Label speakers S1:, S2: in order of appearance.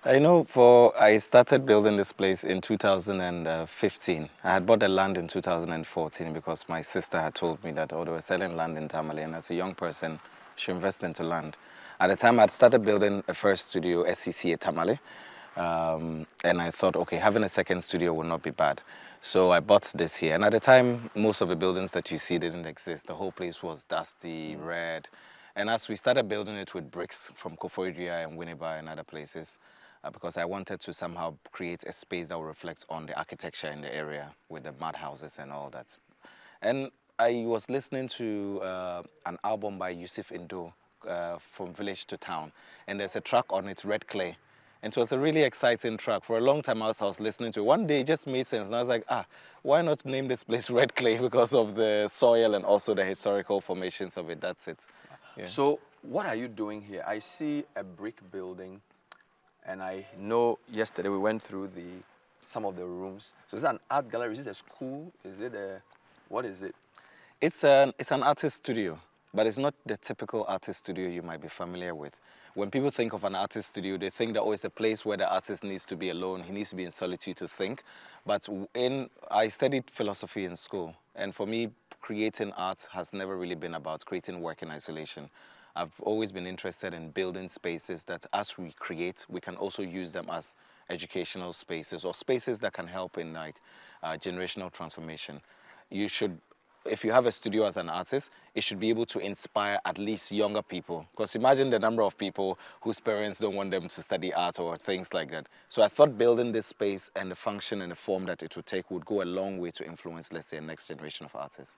S1: I started building this place in 2015. I had bought the land in 2014 because my sister had told me that, oh, they were selling land in Tamale, and as a young person, should invest into land. At the time, I'd started building a first studio, SCCA Tamale, and I thought, okay, having a second studio would not be bad. So I bought this here, and at the time, most of the buildings that you see didn't exist. The whole place was dusty, red, and as we started building it with bricks from Koforidua and Winneba and other places, because I wanted to somehow create a space that would reflect on the architecture in the area with the mud houses and all that. And I was listening to an album by Yusuf Indo, From Village to Town, and there's a track on it, Red Clay. And it was a really exciting track. For a long time I was listening to it. One day it just made sense, and I was like, why not name this place Red Clay because of the soil and also the historical formations of it. That's it. Yeah.
S2: So what are you doing here? I see a brick building, and I know yesterday we went through some of the rooms. So is it an art gallery? Is it a school? Is it what is it?
S1: It's an artist studio, but it's not the typical artist studio you might be familiar with. When people think of an artist studio, they think that, oh, it's a place where the artist needs to be alone. He needs to be in solitude to think. But I studied philosophy in school, and for me, creating art has never really been about creating work in isolation. I've always been interested in building spaces that, as we create, we can also use them as educational spaces or spaces that can help in generational transformation. You should, if you have a studio as an artist, it should be able to inspire at least younger people. Because imagine the number of people whose parents don't want them to study art or things like that. So I thought building this space and the function and the form that it would take would go a long way to influence, let's say, a next generation of artists.